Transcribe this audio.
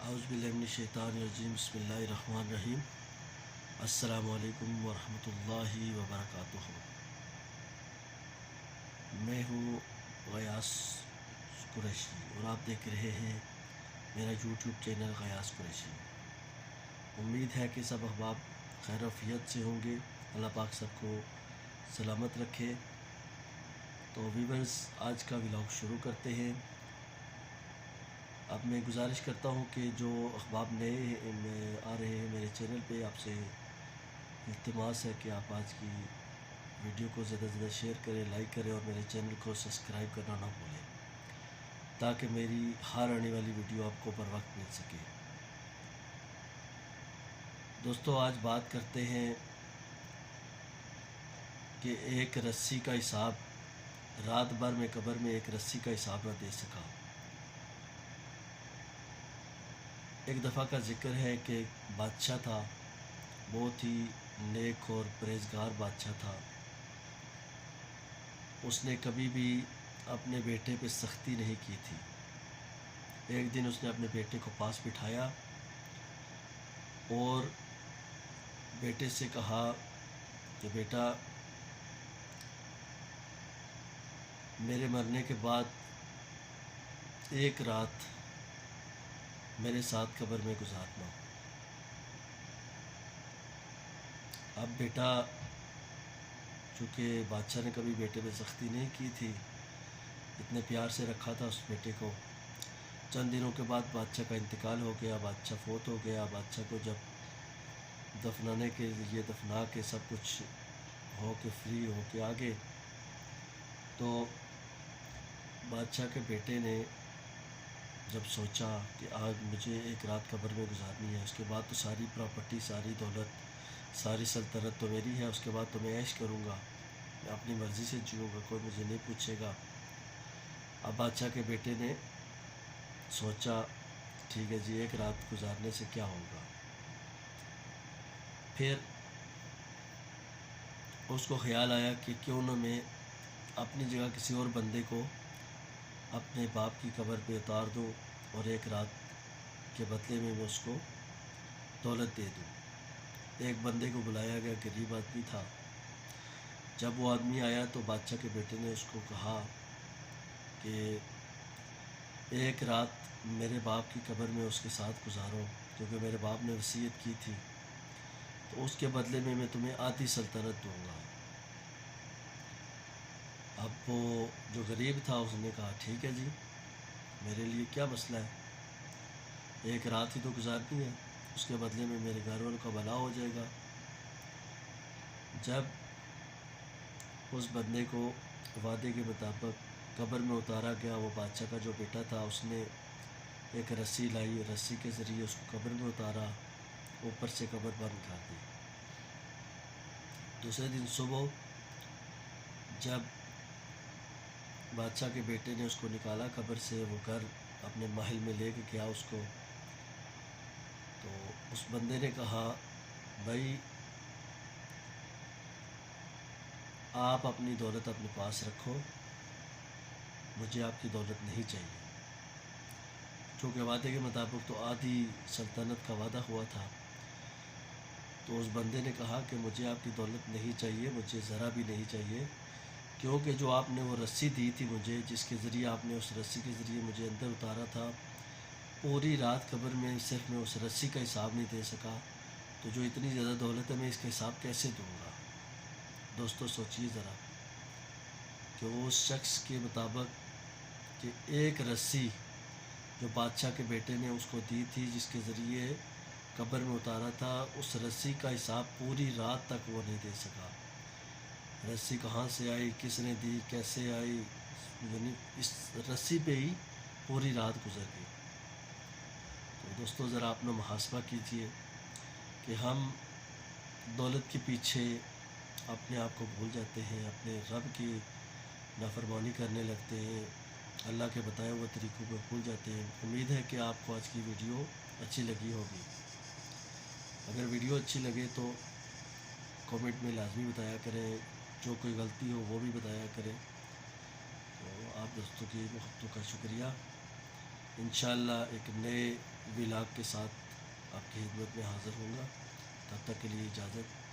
औज़ुबिल्लाहिमिनश्शैतानिर्रजीम बिस्मिल्लाहिर्रहमानिर्रहीम। अस्सलामु अलैकुम वरहमतुल्लाहि वबरकातुहू। मैं हूँ ग़यास कुरैशी और आप देख रहे हैं मेरा यूट्यूब चैनल ग़यास कुरैशी। उम्मीद है कि सब अहबाब खैर आफियत से होंगे। अल्लाह पाक सबको सलामत रखे। तो व्यूअर्स, आज का व्लॉग शुरू करते हैं। अब मैं गुजारिश करता हूँ कि जो अहबाब नए आ रहे हैं मेरे चैनल पे, आपसे इल्तिमास है कि आप आज की वीडियो को ज़्यादा से ज़्यादा शेयर करें, लाइक करें और मेरे चैनल को सब्सक्राइब करना ना भूलें, ताकि मेरी हर आने वाली वीडियो आपको बर वक्त मिल सके। दोस्तों, आज बात करते हैं कि एक रस्सी का हिसाब, रात भर में कब्र में एक रस्सी का हिसाब न दे सका। एक दफ़ा का ज़िक्र है कि एक बादशाह था, बहुत ही नेक और परहेज़गार बादशाह था। उसने कभी भी अपने बेटे पे सख्ती नहीं की थी। एक दिन उसने अपने बेटे को पास बिठाया और बेटे से कहा कि बेटा, मेरे मरने के बाद एक रात मेरे साथ कब्र में गुजारना। अब बेटा, चूँकि बादशाह ने कभी बेटे पे सख्ती नहीं की थी, इतने प्यार से रखा था उस बेटे को। चंद दिनों के बाद बादशाह का इंतकाल हो गया, बादशाह फोत हो गया। बादशाह को जब दफनाने के लिए दफना के सब कुछ हो के फ्री हो के आ गए, तो बादशाह के बेटे ने जब सोचा कि आज मुझे एक रात कब्र में गुजारनी है, उसके बाद तो सारी प्रॉपर्टी, सारी दौलत, सारी सल्तनत तो मेरी है, उसके बाद तो मैं ऐश करूँगा, मैं अपनी मर्ज़ी से जीऊँगा, कोई मुझे नहीं पूछेगा। अब बादशाह के बेटे ने सोचा, ठीक है जी, एक रात गुजारने से क्या होगा। फिर उसको ख़्याल आया कि क्यों न मैं अपनी जगह किसी और बंदे को अपने बाप की कब्र पे उतार दूँ और एक रात के बदले में मैं उसको दौलत दे दूँ। एक बंदे को बुलाया गया, गरीब आदमी था। जब वो आदमी आया तो बादशाह के बेटे ने उसको कहा कि एक रात मेरे बाप की कब्र में उसके साथ गुजारो, क्योंकि मेरे बाप ने वसीयत की थी, तो उसके बदले में मैं तुम्हें आधी सल्तनत दूँगा। अब वो जो गरीब था उसने कहा, ठीक है जी, मेरे लिए क्या मसला है, एक रात ही तो गुजारनी है, उसके बदले में मेरे घर वालों का भला हो जाएगा। जब उस बंदे को वादे के मुताबिक कब्र में उतारा गया, वो बादशाह का जो बेटा था उसने एक रस्सी लाई, रस्सी के ज़रिए उसको कब्र में उतारा, ऊपर से कब्र बंद कर दी। दूसरे दिन सुबह जब बादशाह के बेटे ने उसको निकाला कब्र से, वो घर अपने महल में ले गया उसको, तो उस बंदे ने कहा, भाई आप अपनी दौलत अपने पास रखो, मुझे आपकी दौलत नहीं चाहिए। चूँकि वादे के मुताबिक तो आधी सल्तनत का वादा हुआ था, तो उस बंदे ने कहा कि मुझे आपकी दौलत नहीं चाहिए, मुझे ज़रा भी नहीं चाहिए, क्योंकि जो आपने वो रस्सी दी थी मुझे, जिसके ज़रिए आपने उस रस्सी के ज़रिए मुझे अंदर उतारा था, पूरी रात कब्र में सिर्फ मैं उस रस्सी का हिसाब नहीं दे सका, तो जो इतनी ज़्यादा दौलत है मैं इसका हिसाब कैसे दूँगा। दोस्तों, सोचिए ज़रा कि वो उस शख्स के मुताबिक कि एक रस्सी जो बादशाह के बेटे ने उसको दी थी, जिसके ज़रिए कब्र में उतारा था, उस रस्सी का हिसाब पूरी रात तक वो नहीं दे सका। रस्सी कहाँ से आई, किसने दी, कैसे आई, यानी इस रस्सी पे ही पूरी रात गुजर गई। तो दोस्तों, ज़रा अपना मुहासबा कीजिए कि हम दौलत के पीछे अपने आप को भूल जाते हैं, अपने रब की नाफरमानी करने लगते हैं, अल्लाह के बताए हुए तरीक़ों को भूल जाते हैं। उम्मीद है कि आपको आज की वीडियो अच्छी लगी होगी। अगर वीडियो अच्छी लगे तो कमेंट में लाजमी बताया करें, जो कोई गलती हो वो भी बताया करें। तो आप दोस्तों की मोहब्बतों का शुक्रिया। इंशाअल्लाह एक नए ولاگ کے ساتھ آپ کی خدمت میں حاضر ہوں گا۔ تب تک کے لیے اجازت۔